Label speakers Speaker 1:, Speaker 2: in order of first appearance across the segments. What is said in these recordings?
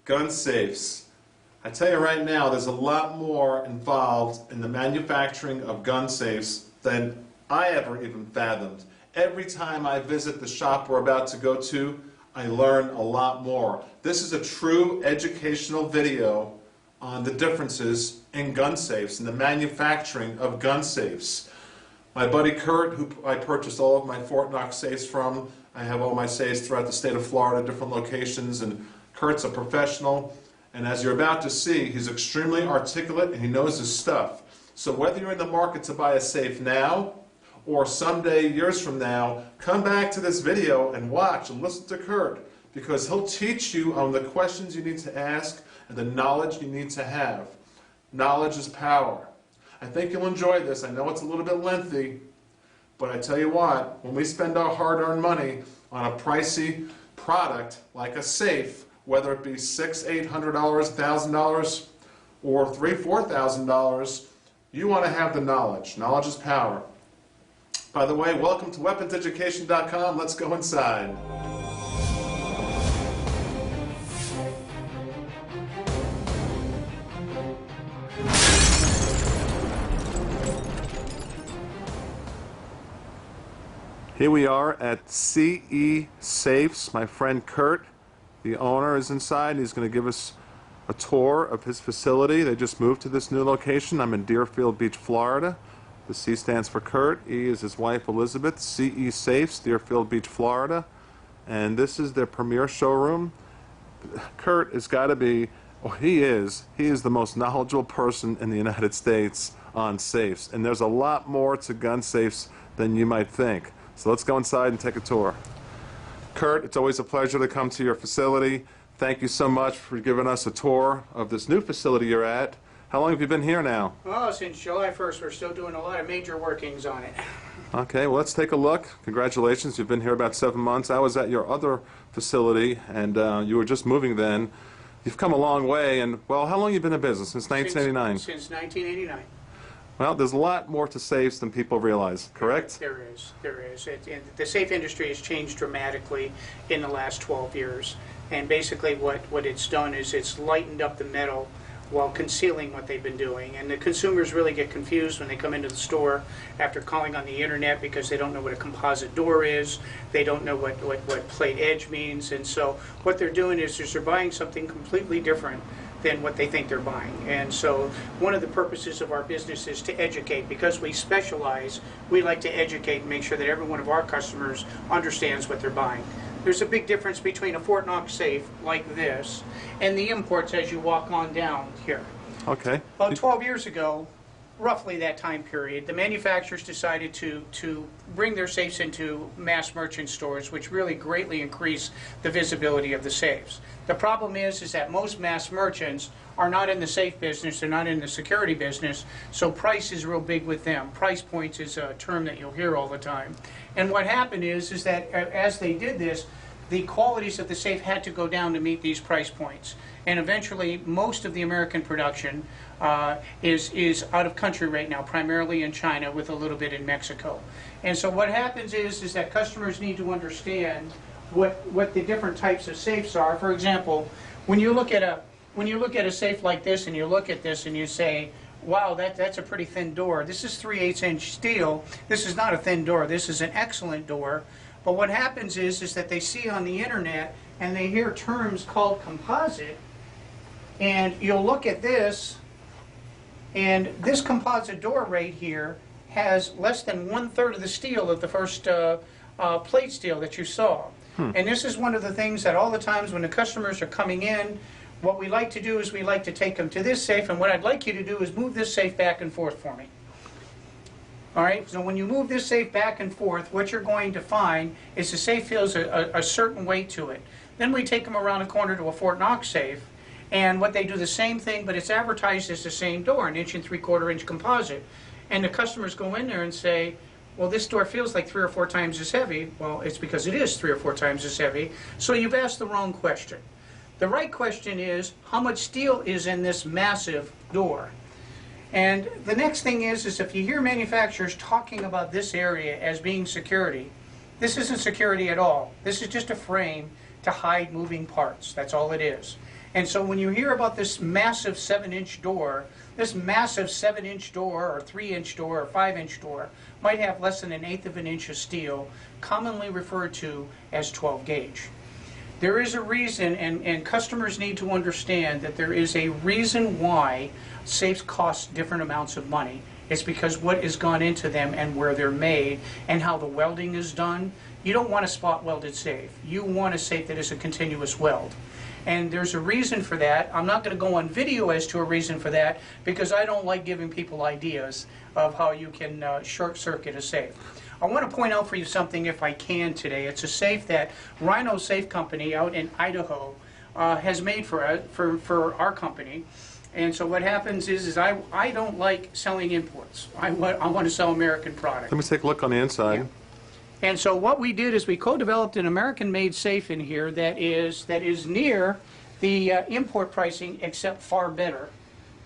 Speaker 1: Gun safes. I tell you right now, there's a lot more involved in the manufacturing of gun safes than I ever even fathomed. Every time I visit the shop we're about to go to, I learn a lot more. This is a true educational video on the differences in gun safes and the manufacturing of gun safes. My buddy Curt, who I purchased all of my Fort Knox safes from, I have all my safes throughout the state of Florida, different locations, and Curt's a professional. And as you're about to see, he's extremely articulate and he knows his stuff. So whether you're in the market to buy a safe now or someday, years from now, come back to this video and watch and listen to Curt, because he'll teach you on the questions you need to ask and the knowledge you need to have. Knowledge is power. I think you'll enjoy this. I know it's a little bit lengthy, but I tell you what, when we spend our hard-earned money on a pricey product like a safe, whether it be $600, $800, $1,000, or $3,000, $4,000, you want to have the knowledge. Knowledge is power. By the way, welcome to weaponseducation.com. Let's go inside. Here we are at CE Safes. My friend Curt, the owner, is inside. He's going to give us a tour of his facility. They just moved to this new location. I'm in Deerfield Beach, Florida. The C stands for Curt. E is his wife, Elizabeth. CE Safes, Deerfield Beach, Florida. And this is their premier showroom. Curt has got to be, he is the most knowledgeable person in the United States on safes. And there's a lot more to gun safes than you might think. So let's go inside and take a tour. Curt, it's always a pleasure to come to your facility. Thank you so much for giving us a tour of this new facility you're at. How long have you been here now?
Speaker 2: Oh, since July 1st. We're still doing a lot of major workings on it.
Speaker 1: Okay, well, let's take a look. Congratulations, you've been here about 7 months. I was at your other facility, and you were just moving then. You've come a long way, and, well, how long have you been in business? Since 1989?
Speaker 2: Since 1989.
Speaker 1: Well, there's a lot more to safes than people realize, correct?
Speaker 2: There is. The safe industry has changed dramatically in the last 12 years. And basically what it's done is it's lightened up the metal while concealing what they've been doing. And the consumers really get confused when they come into the store after calling on the internet because they don't know what a composite door is, they don't know what plate edge means, and so what they're doing is they're buying something completely different than what they think they're buying. And so one of the purposes of our business is to educate. Because we specialize, we like to educate and make sure that every one of our customers understands what they're buying. There's a big difference between a Fort Knox safe like this and the imports as you walk on down here.
Speaker 1: Okay.
Speaker 2: About 12 years ago, roughly that time period, the manufacturers decided to bring their safes into mass merchant stores, which really greatly increased the visibility of the safes. The problem is that most mass merchants are not in the safe business, they're not in the security business, so price is real big with them. Price points is a term that you'll hear all the time. And what happened is that as they did this, the qualities of the safe had to go down to meet these price points. And eventually, most of the American production is out of country right now, primarily in China with a little bit in Mexico. And so what happens is that customers need to understand what the different types of safes are. For example, when you look at a safe like this and you look at this and you say, wow, that's a pretty thin door. This is 3/8 inch steel. This is not a thin door. This is an excellent door. But what happens is that they see on the internet and they hear terms called composite, and you'll look at this, and this composite door right here has less than 1/3 of the steel of the first plate steel that you saw. And this is one of the things that all the times when the customers are coming in, what we like to do is we like to take them to this safe, and what I'd like you to do is move this safe back and forth for me. All right, so when you move this safe back and forth, what you're going to find is the safe feels a certain weight to it. Then we take them around the corner to a Fort Knox safe, and what they do the same thing, but it's advertised as the same door, 1 3/4 inch composite. And the customers go in there and say, well, this door feels like 3 or 4 times as heavy. Well, it's because it is 3 or 4 times as heavy. So you've asked the wrong question. The right question is, how much steel is in this massive door? And the next thing is if you hear manufacturers talking about this area as being security, this isn't security at all. This is just a frame to hide moving parts. That's all it is. And so when you hear about this massive 7-inch door, this massive 7-inch door or 3-inch door or 5-inch door might have less than 1/8 of an inch of steel, commonly referred to as 12 gauge. There is a reason, and customers need to understand that there is a reason why safes cost different amounts of money. It's because what has gone into them and where they're made and how the welding is done. You don't want a spot welded safe. You want a safe that is a continuous weld. And there's a reason for that. I'm not going to go on video as to a reason for that because I don't like giving people ideas of how you can short circuit a safe. I want to point out for you something if I can today. It's a safe that Rhino Safe Company out in Idaho has made for our company. And so what happens is I don't like selling imports. I want to sell American product.
Speaker 1: Let me take a look on the inside.
Speaker 2: Yeah. And so what we did is we co-developed an American-made safe in here that is near the import pricing, except far better.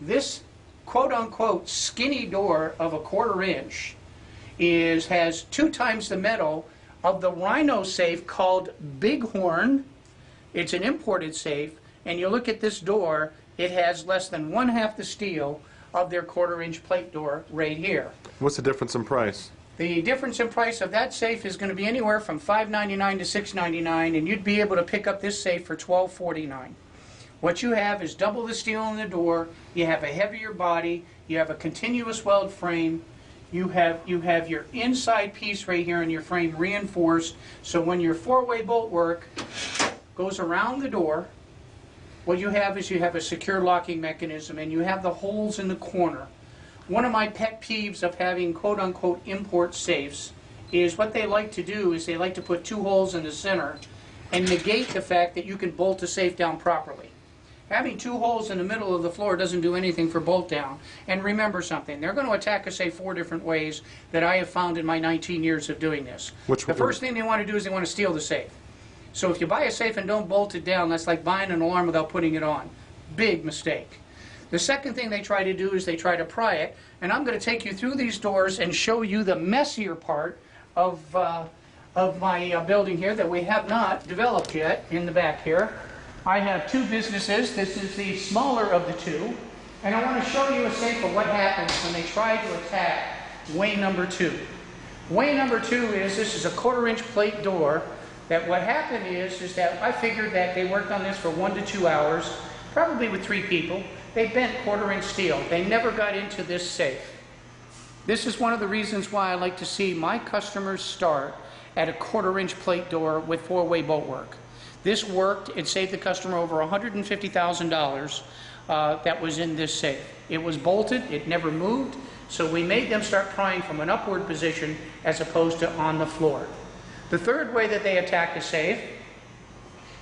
Speaker 2: This quote-unquote skinny door of 1/4 inch has 2 times the metal of the Rhino safe called Bighorn. It's an imported safe, and you look at this door, it has less than 1/2 the steel of their 1/4 inch plate door right here.
Speaker 1: What's the difference in price?
Speaker 2: The difference in price of that safe is going to be anywhere from $5.99 to $6.99, and you'd be able to pick up this safe for $12.49. What you have is double the steel in the door, you have a heavier body, you have a continuous weld frame, you have your inside piece right here in your frame reinforced, so when your 4-way bolt work goes around the door, what you have is you have a secure locking mechanism, and you have the holes in the corner. One of my pet peeves of having quote-unquote import safes is what they like to do is they like to put 2 holes in the center and negate the fact that you can bolt a safe down properly. Having 2 holes in the middle of the floor doesn't do anything for bolt down. And remember something, they're going to attack a safe 4 different ways that I have found in my 19 years of doing this. The first thing they want to do is they want to steal the safe. So if you buy a safe and don't bolt it down, that's like buying an alarm without putting it on. Big mistake. The second thing they try to do is they try to pry it, and I'm going to take you through these doors and show you the messier part of my building here that we have not developed yet in the back here. I have 2 businesses. This is the smaller of the 2, and I want to show you a safe of what happens when they try to attack way number 2. Way number 2 is this is a 1/4 inch plate door that what happened is that I figured that they worked on this for 1 to 2 hours, probably with 3 people. They bent 1/4 inch steel. They never got into this safe. This is one of the reasons why I like to see my customers start at a 1/4 inch plate door with 4-way bolt work. This worked. It saved the customer over $150,000 that was in this safe. It was bolted. It never moved. So we made them start prying from an upward position as opposed to on the floor. The third way that they attack a safe,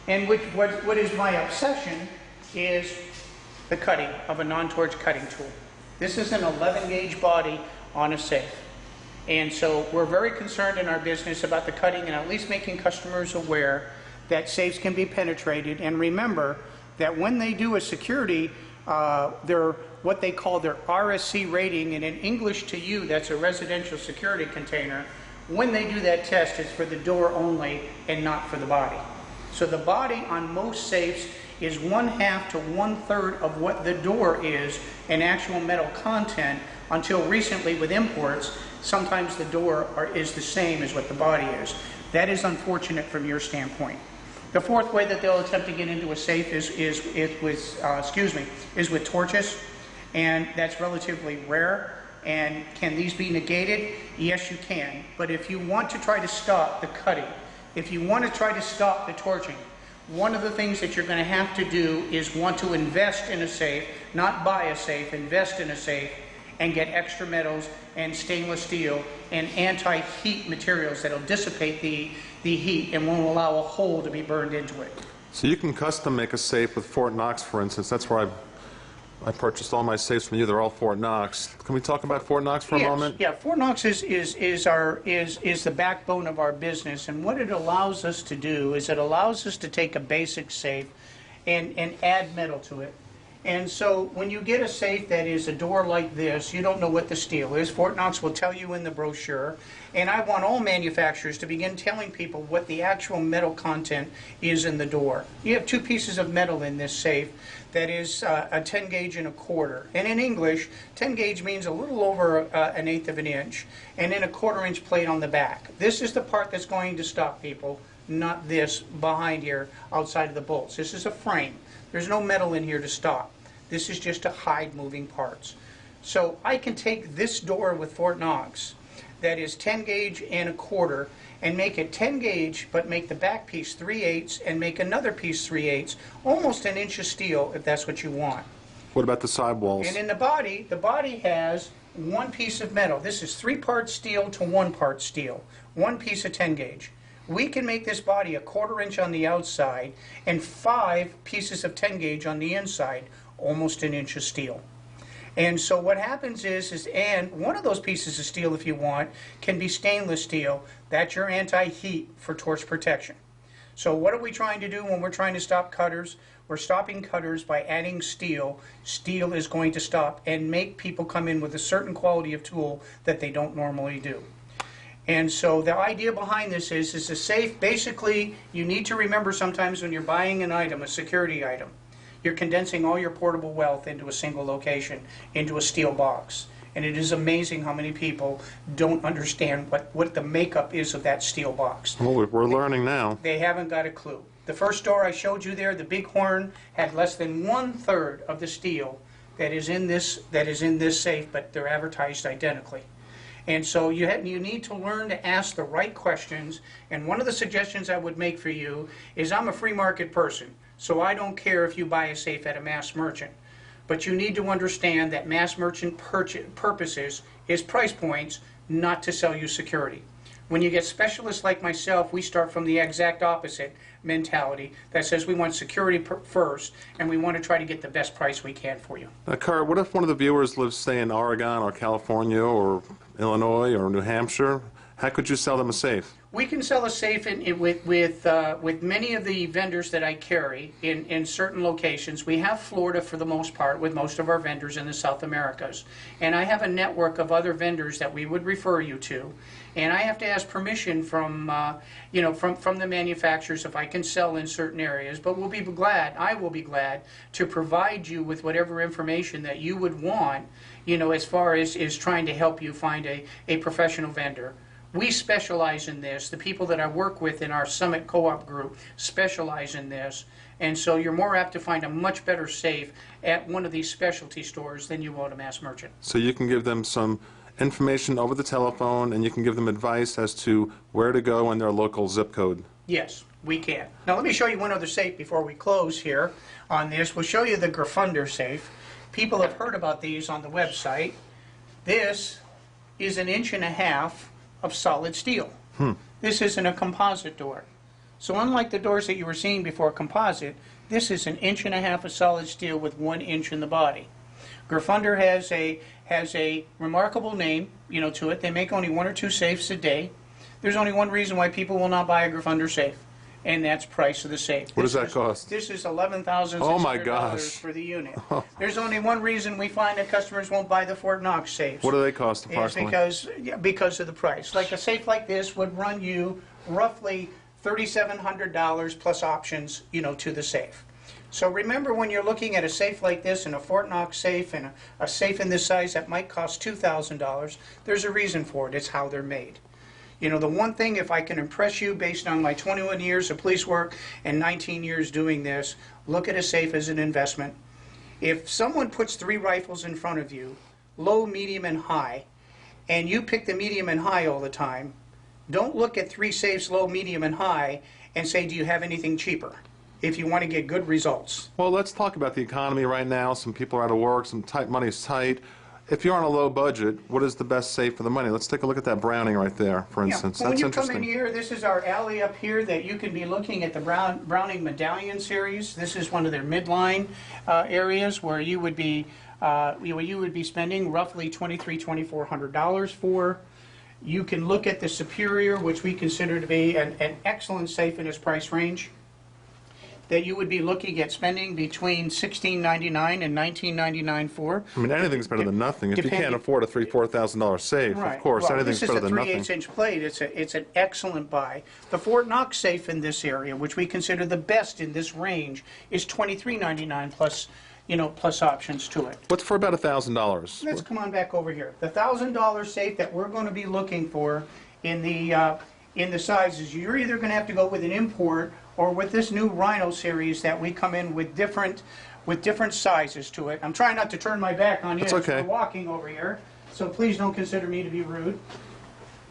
Speaker 2: and what is my obsession, is the cutting of a non-torch cutting tool. This is an 11 gauge body on a safe. And so we're very concerned in our business about the cutting and at least making customers aware that safes can be penetrated. And remember that when they do a security, what they call their RSC rating, and in English to you, that's a residential security container. When they do that test, it's for the door only and not for the body. So the body on most safes is 1/2 to 1/3 of what the door is in actual metal content. Until recently with imports, sometimes the door is the same as what the body is. That is unfortunate from your standpoint. The fourth way that they'll attempt to get into a safe is with torches, and that's relatively rare. And can these be negated? Yes, you can. But if you want to try to stop the cutting, if you want to try to stop the torching, one of the things that you're going to have to do is want to invest in a safe, not buy a safe, invest in a safe, and get extra metals and stainless steel and anti-heat materials that'll dissipate the heat and won't allow a hole to be burned into it.
Speaker 1: So you can custom make a safe with Fort Knox, for instance. That's where I purchased all my safes from you. They're all Fort Knox. Can we talk about Fort Knox for a moment?
Speaker 2: Yeah, Fort Knox is the backbone of our business, and what it allows us to do is it allows us to take a basic safe and add metal to it. And so when you get a safe that is a door like this, you don't know what the steel is. Fort Knox will tell you in the brochure. And I want all manufacturers to begin telling people what the actual metal content is in the door. You have two pieces of metal in this safe that is a 10 gauge and a quarter. And in English, 10 gauge means a little over an eighth of an inch, and then a 1/4 inch plate on the back. This is the part that's going to stop people, not this behind here outside of the bolts. This is a frame. There's no metal in here to stop. This is just to hide moving parts. So I can take this door with Fort Knox that is 10 gauge and a quarter and make it 10 gauge, but make the back piece 3/8 and make another piece 3/8, almost an inch of steel if that's what you want.
Speaker 1: What about the sidewalls?
Speaker 2: And in the body has one piece of metal. This is 3 parts steel to 1 part steel, one piece of 10 gauge. We can make this body a 1/4 inch on the outside and 5 pieces of 10 gauge on the inside, almost an inch of steel. And so what happens is and one of those pieces of steel, if you want, can be stainless steel. That's your anti-heat for torch protection. So what are we trying to do when we're trying to stop cutters? We're stopping cutters by adding steel. Steel is going to stop and make people come in with a certain quality of tool that they don't normally do. And so the idea behind this is a safe. Basically, you need to remember sometimes when you're buying an item, a security item, you're condensing all your portable wealth into a single location, into a steel box. And it is amazing how many people don't understand what the makeup is of that steel box.
Speaker 1: Well, we're learning now.
Speaker 2: They haven't got a clue. The first door I showed you there, the Bighorn, had less than 1/3 of the steel that is in this safe, but they're advertised identically. And so you need to learn to ask the right questions. And one of the suggestions I would make for you is I'm a free market person, so I don't care if you buy a safe at a mass merchant. But you need to understand that mass merchant purposes is price points, not to sell you security. When you get specialists like myself, we start from the exact opposite mentality that says we want security first, and we want to try to get the best price we can for you.
Speaker 1: Curt, what if one of the viewers lives, say, in Oregon or California or Illinois or New Hampshire? How could you sell them a safe? We
Speaker 2: can sell a safe with many of the vendors that I carry in certain locations. We have Florida for the most part with most of our vendors in the South Americas. And I have a network of other vendors that we would refer you to. And I have to ask permission from the manufacturers if I can sell in certain areas. But I will be glad to provide you with whatever information that you would want, as far as trying to help you find a professional vendor. We specialize in this. The people that I work with in our Summit Co-op group specialize in this. And so you're more apt to find a much better safe at one of these specialty stores than you will at a mass merchant.
Speaker 1: So you can give them some information over the telephone, and you can give them advice as to where to go in their local zip code.
Speaker 2: Yes, we can. Now let me show you one other safe before we close here on this. We'll show you the Graffunder safe. People have heard about these on the website. This is 1.5 inches of solid steel. This isn't a composite door. So unlike the doors that you were seeing before composite, this is 1.5 inches of solid steel with 1 inch in the body. Graffunder has a remarkable name, to it. They make only 1 or 2 safes a day. There's only one reason why people will not buy a Graffunder safe, and that's price of the safe.
Speaker 1: What does that cost?
Speaker 2: This is $11,600
Speaker 1: oh my gosh.
Speaker 2: For the unit. There's only one reason we find that customers won't buy the Fort Knox safes.
Speaker 1: What do they cost approximately?
Speaker 2: It's because of the price. Like a safe like this would run you roughly $3,700 plus options, to the safe. So remember, when you're looking at a safe like this and a Fort Knox safe and a safe in this size that might cost $2,000, there's a reason for it. It's how they're made. The one thing, if I can impress you based on my 21 years of police work and 19 years doing this, look at a safe as an investment. If someone puts 3 rifles in front of you, low, medium, and high, and you pick the medium and high all the time, don't look at 3 safes, low, medium, and high, and say, do you have anything cheaper? If you want to get good results.
Speaker 1: Well, let's talk about the economy right now. Some people are out of work, money is tight. If you're on a low budget, what is the best safe for the money? Let's take a look at that Browning right there, for instance.
Speaker 2: Well,
Speaker 1: That's
Speaker 2: when you
Speaker 1: interesting.
Speaker 2: come in here, this is our alley up here that you can be looking at the Browning Medallion series. This is one of their midline areas where you would be spending roughly $2,300, $2,400 for. You can look at the Superior, which we consider to be an excellent safe in its price range. that you would be looking at spending between $16.99 and $19.99 for.
Speaker 1: I mean, anything's better than nothing. If you can't
Speaker 2: Depending-
Speaker 1: afford a $3,000-4,000 safe,
Speaker 2: Right.
Speaker 1: of course,
Speaker 2: Well,
Speaker 1: anything's better than nothing.
Speaker 2: This is a 3/8 inch plate. It's an excellent buy. The Fort Knox safe in this area, which we consider the best in this range, is $23.99 plus, plus options to it.
Speaker 1: What's for about $1,000?
Speaker 2: Let's come on back over here. The $1,000 safe that we're going to be looking for in the sizes, you're either going to have to go with an import or with this new Rhino series that we come in with different sizes to it. I'm trying not to turn my back on you
Speaker 1: That's
Speaker 2: as
Speaker 1: okay.
Speaker 2: we're walking over here, so please don't consider me to be rude.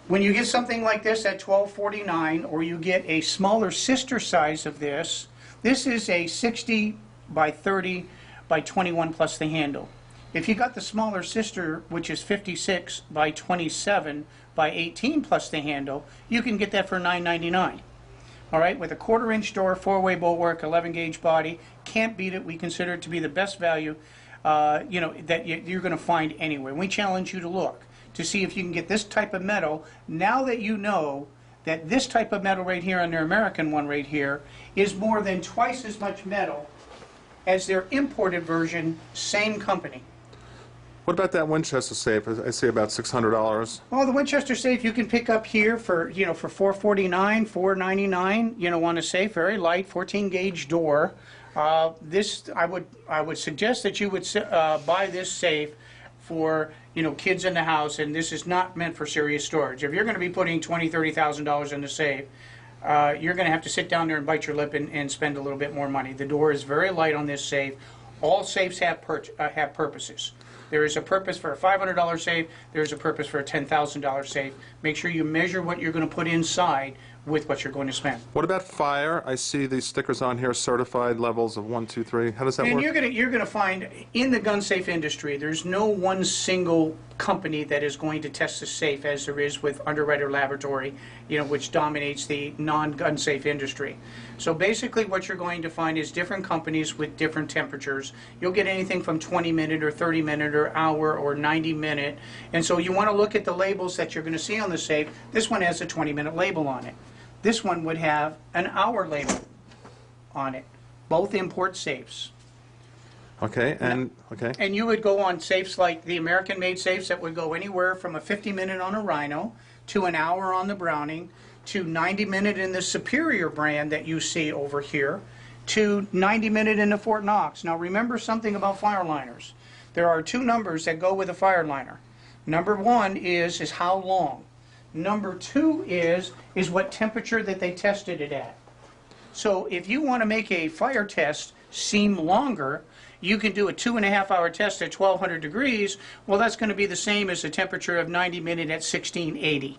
Speaker 2: When you get something like this at $12.49, or you get a smaller sister size of this, this is a 60 by 30 by 21 plus the handle. If you got the smaller sister, which is 56 by 27 by 18 plus the handle, you can get that for $9.99. All right, with a 1/4 inch door, 4-way bulwark, 11 gauge body, can't beat it. We consider it to be the best value, that you're going to find anywhere. We challenge you to look to see if you can get this type of metal. Now that you know that this type of metal right here on their American one right here is more than twice as much metal as their imported version, same company.
Speaker 1: What about that Winchester safe? I see about $600.
Speaker 2: Well, the Winchester safe you can pick up here for for $449, $499. On a safe, very light, 14 gauge door. This I would suggest that you would buy this safe for kids in the house, and this is not meant for serious storage. If you're going to be putting $20,000-$30,000 in the safe, you're going to have to sit down there and bite your lip and spend a little bit more money. The door is very light on this safe. All safes have purposes. There is a purpose for a $500 safe. There is a purpose for a $10,000 safe. Make sure you measure what you're going to put inside with what you're going to spend.
Speaker 1: What about fire? I see these stickers on here, certified levels of 1, 2, 3. How does that
Speaker 2: And
Speaker 1: work?
Speaker 2: you're going to find in the gun safe industry, there's no one single company that is going to test the safe as there is with Underwriter Laboratory, which dominates the non-gun safe industry. So basically what you're going to find is different companies with different temperatures. You'll get anything from 20-minute or 30-minute or hour or 90-minute. And so you want to look at the labels that you're going to see on the safe. This one has a 20-minute label on it. This one would have an hour label on it. Both import safes.
Speaker 1: Okay, okay.
Speaker 2: And you would go on safes like the American-made safes that would go anywhere from a 50-minute on a Rhino to an hour on the Browning to 90-minute in the Superior brand that you see over here to 90-minute in the Fort Knox. Now remember something about fire liners. There are 2 numbers that go with a fire liner. Number 1 is how long. Number 2 is what temperature that they tested it at. So if you want to make a fire test seem longer, you can do a 2.5-hour test at 1200 degrees. Well, that's going to be the same as the temperature of 90-minute at 1680.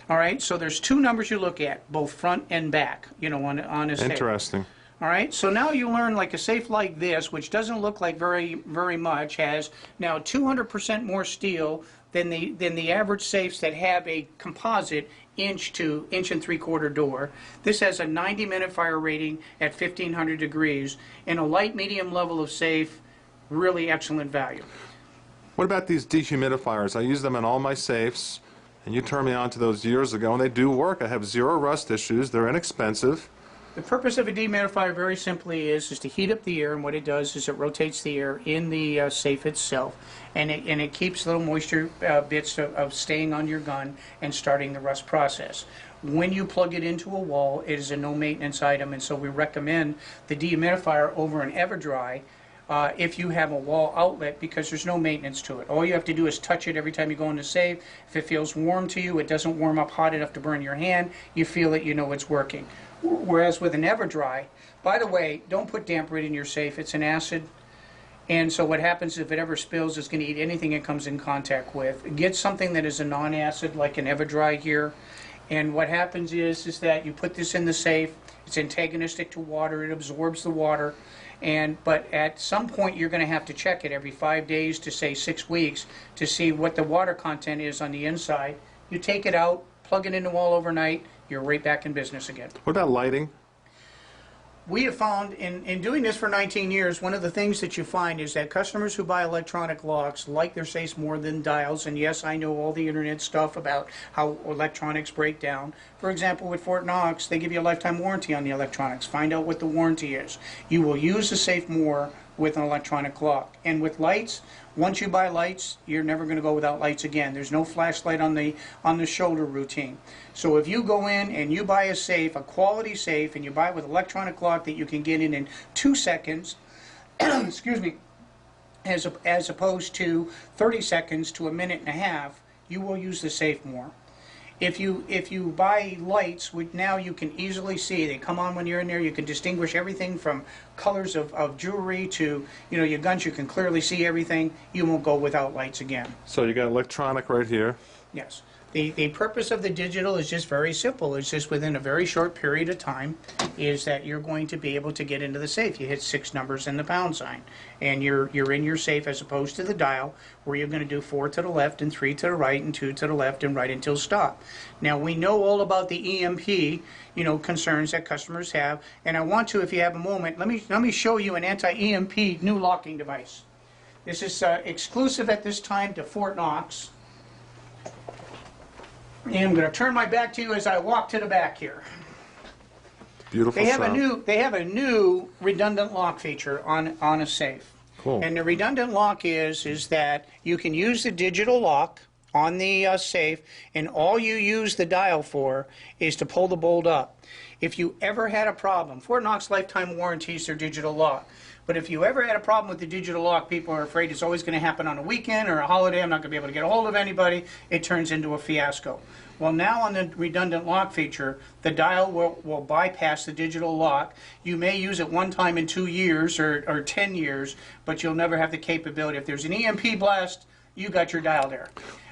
Speaker 2: All right, so there's 2 numbers you look at, both front and back, on a safe.
Speaker 1: Interesting.
Speaker 2: All right, so now you learn like a safe like this, which doesn't look like very much, has now 200% more steel than the average safes that have a composite 1 to 1.75 door. This has a 90-minute fire rating at 1500 degrees and a light medium level of safe, really excellent value.
Speaker 1: What about these dehumidifiers? I use them in all my safes, and you turned me on to those years ago, and they do work. I have 0 rust issues. They're inexpensive.
Speaker 2: The purpose of a dehumidifier very simply is to heat up the air, and what it does is it rotates the air in the safe itself, and it keeps little moisture bits of staying on your gun and starting the rust process. When you plug it into a wall, it is a no maintenance item, and so we recommend the dehumidifier over an EverDry if you have a wall outlet, because there's no maintenance to it. All you have to do is touch it every time you go in the safe. If it feels warm to you, it doesn't warm up hot enough to burn your hand, you feel it, you know it's working. Whereas with an EverDry, by the way, don't put damp right in your safe. It's an acid, and so what happens if it ever spills, it's going to eat anything it comes in contact with. Get something that is a non-acid like an EverDry here, and what happens is that you put this in the safe. It's antagonistic to water. It absorbs the water, but at some point you're going to have to check it every 5 days to say 6 weeks to see what the water content is on the inside. You take it out, plug it in the wall overnight, you're right back in business again.
Speaker 1: What about lighting? I use them in all my safes, and you turned me on to those years ago, and they do work. I have 0 rust issues. They're inexpensive. The purpose of a dehumidifier very simply is to heat up the air, and what it does is it rotates the air in the safe itself, and it keeps little moisture bits of staying on your gun and starting the rust process. When you learn like a safe like this, you're going to find anything from 20-minute
Speaker 2: we have found in doing this for 19 years, one of the things that you find is that customers who buy electronic locks like their safes more than dials. And yes, I know all the internet stuff about how electronics break down. For example, with Fort Knox, they give you a lifetime warranty on the electronics. Find out what the warranty is. You will use the safe more with an electronic lock. And with lights, once you buy lights, you're never going to go without lights again. There's no flashlight on the shoulder routine. So if you go in and you buy a safe, a quality safe, and you buy it with electronic lock that you can get in 2 seconds, excuse me, as opposed to 30 seconds to a minute and a half, you will use the safe more. If you buy lights, which now you can easily see, they come on when you're in there, you can distinguish everything from colors of jewelry to, you know, your guns, you can clearly see everything, you won't go without lights again.
Speaker 1: So you got electronic right here.
Speaker 2: Yes. The purpose of the digital is just very simple. It's just within a very short period of time is that you're going to be able to get into the safe. You hit 6 numbers and the pound sign, and you're in your safe, as opposed to the dial where you're going to do 4 to the left and 3 to the right and 2 to the left and right until stop. Now we know all about the EMP, you know, concerns that customers have, and I want to, if you have a moment, let me show you an anti-EMP new locking device. This is exclusive at this time to Fort Knox. And I'm going to turn my back to you as I walk to the back here.
Speaker 1: Beautiful.
Speaker 2: They have a new redundant lock feature on a safe.
Speaker 1: Cool.
Speaker 2: And the redundant lock is that you can use the digital lock on the safe, and all you use the dial for is to pull the bolt up. If you ever had a problem, Fort Knox lifetime warranties their digital lock. But if you ever had a problem with the digital lock, people are afraid it's always going to happen on a weekend or a holiday. I'm not going to be able to get a hold of anybody. It turns into a fiasco. Well, now on the redundant lock feature, the dial will bypass the digital lock. You may use it one time in 2 years or 10 years, but you'll never have the capability. If there's an EMP blast, you got your dial there.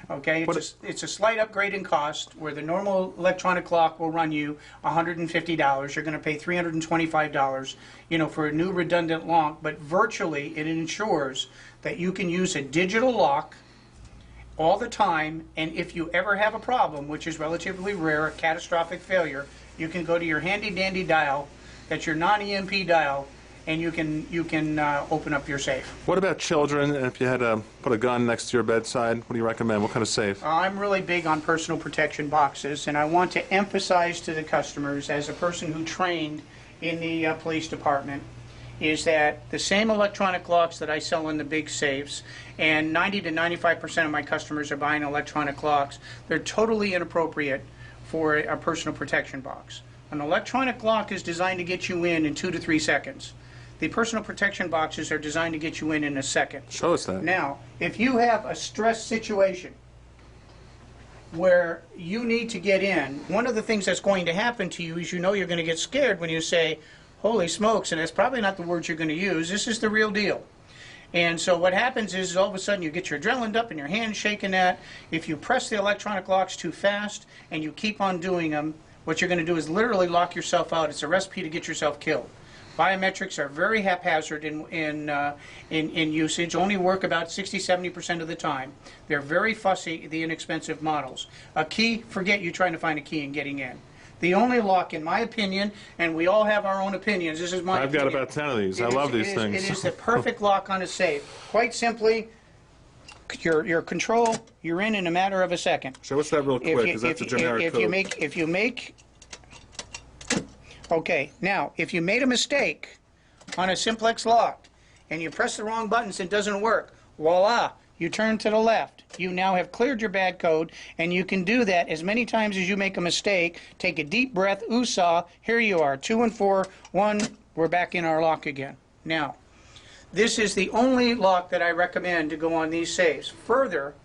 Speaker 2: Okay, it's a slight upgrade in cost, where the normal electronic lock will run you $150. You're going to pay $325, you know, for a new redundant lock. But virtually, it ensures that you can use a digital lock all the time. And if you ever have a problem, which is relatively rare, a catastrophic failure, you can go to your handy dandy dial, that's your non-EMP dial, and you can open up your safe.
Speaker 1: What about children? If you had to put a gun next to your bedside, what do you recommend? What kind of safe?
Speaker 2: I'm really big on personal protection boxes, and I want to emphasize to the customers, as a person who trained in the police department, is that the same electronic locks that I sell in the big safes, and 90 to 95% of my customers are buying electronic locks, they're totally inappropriate for a personal protection box. An electronic lock is designed to get you in 2 to 3 seconds. The personal protection boxes are designed to get you in a second.
Speaker 1: Show us that.
Speaker 2: Now, if you have a stress situation where you need to get in, one of the things that's going to happen to you is, you know, you're going to get scared when you say, holy smokes, and that's probably not the words you're going to use. This is the real deal. And so what happens is all of a sudden you get your adrenaline up and your hands shaking that. If you press the electronic locks too fast and you keep on doing them, what you're going to do is literally lock yourself out. It's a recipe to get yourself killed. Biometrics are very haphazard in usage, only work about 60–70% of the time. They're very fussy, the inexpensive models. A key, forget you trying to find a key and getting in. The only lock, in my opinion, and we all have our own opinions, this is my
Speaker 1: I've
Speaker 2: opinion.
Speaker 1: got about 10 of these. I love these things.
Speaker 2: It is the perfect lock on a safe. Quite simply, your control, you're in a matter of a second.
Speaker 1: Show us that real quick, because that's a generic code.
Speaker 2: Okay, now, if you made a mistake on a simplex lock and you press the wrong buttons and it doesn't work, voila, you turn to the left. You now have cleared your bad code, and you can do that as many times as you make a mistake. Take a deep breath, USA, here you are, 2 and 4, 1, we're back in our lock again. Now, this is the only lock that I recommend to go on these safes. Further,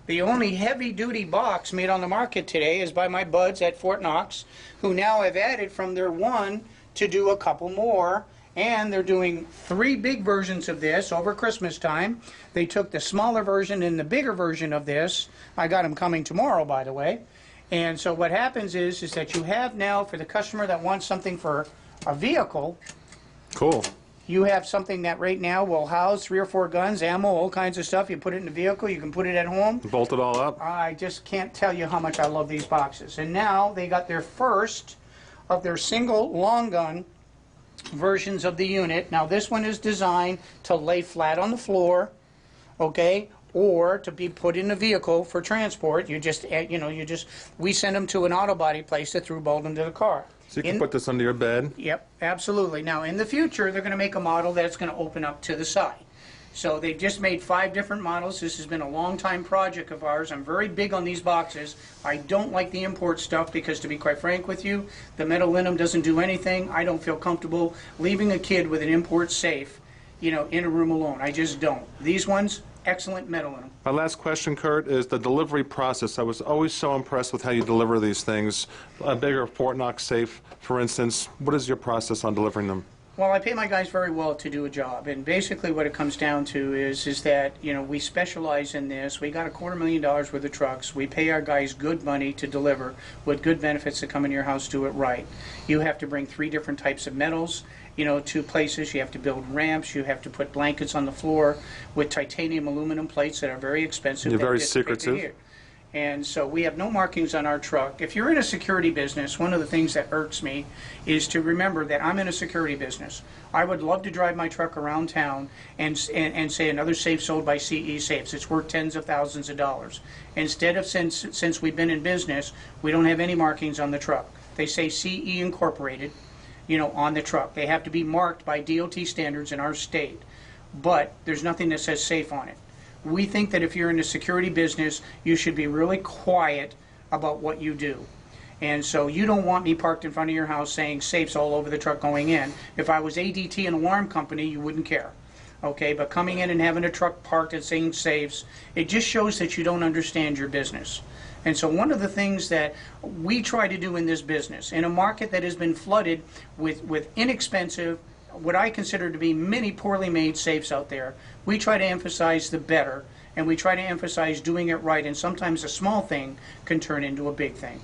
Speaker 2: the only heavy-duty box made on the market today is by my buds at Fort Knox, who now have added from their 1 to do a couple more, and they're doing 3 big versions of this over Christmas time. They took the smaller version and the bigger version of this. I got them coming tomorrow, by the way. And so what happens is that you have now, for the customer that wants something for a vehicle,
Speaker 1: cool.
Speaker 2: You have something that right now will house 3 or 4 guns, ammo, all kinds of stuff. You put it in the vehicle, you can put it at home.
Speaker 1: Bolt it all up.
Speaker 2: I just can't tell you how much I love these boxes. And now they got their first of their single long gun versions of the unit. Now this one is designed to lay flat on the floor, okay, or to be put in a vehicle for transport. You just, we send them to an auto body place that through bolt them to the car.
Speaker 1: So you can put this under your bed?
Speaker 2: Yep, absolutely. Now in the future, they're going to make a model that's going to open up to the side. So they've just made 5 different models. This has been a long time project of ours. I'm very big on these boxes. I don't like the import stuff because, to be quite frank with you, the metal linum doesn't do anything. I don't feel comfortable leaving a kid with an import safe, in a room alone. I just don't. These ones, excellent metal linum.
Speaker 1: My last question, Curt, is the delivery process. I was always so impressed with how you deliver these things. A bigger Fort Knox safe, for instance. What is your process on delivering them?
Speaker 2: Well, I pay my guys very well to do a job, and basically what it comes down to is that, we specialize in this. We got $250,000 worth of trucks. We pay our guys good money to deliver with good benefits to come in your house, do it right. You have to bring 3 different types of metals, to places. You have to build ramps. You have to put blankets on the floor with titanium aluminum plates that are very expensive.
Speaker 1: You're very secretive.
Speaker 2: And so we have no markings on our truck. If you're in a security business, one of the things that irks me is to remember that I'm in a security business. I would love to drive my truck around town and say another safe sold by CE Safes. It's worth tens of thousands of dollars. Instead of, since we've been in business, we don't have any markings on the truck. They say CE Incorporated, on the truck. They have to be marked by DOT standards in our state. But there's nothing that says safe on it. We think that if you're in the security business, you should be really quiet about what you do. And so you don't want me parked in front of your house saying safes all over the truck going in. If I was ADT, an alarm company, you wouldn't care. Okay, but coming in and having a truck parked and saying safes, it just shows that you don't understand your business. And so one of the things that we try to do in this business, in a market that has been flooded with inexpensive, what I consider to be many poorly made safes out there, we try to emphasize the better, and we try to emphasize doing it right, and sometimes a small thing can turn into a big thing.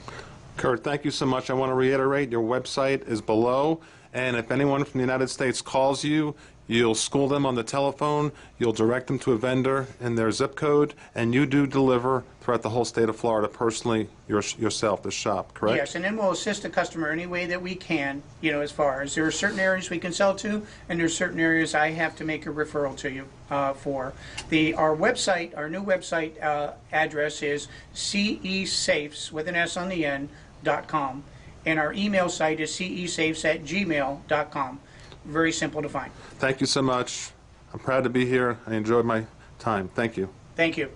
Speaker 1: Curt, thank you so much. I want to reiterate, your website is below, and if anyone from the United States calls you, you'll school them on the telephone, you'll direct them to a vendor in their zip code, and you do deliver throughout the whole state of Florida personally yourself, the shop, correct?
Speaker 2: Yes, and then we'll assist the customer any way that we can, as far as there are certain areas we can sell to, and there's certain areas I have to make a referral to you for. Our website, our new website address is cesafes, with an S on the end, .com, and our email site is cesafes@gmail.com. Very simple to find.
Speaker 1: Thank you so much. I'm proud to be here. I enjoyed my time. Thank you.
Speaker 2: Thank you.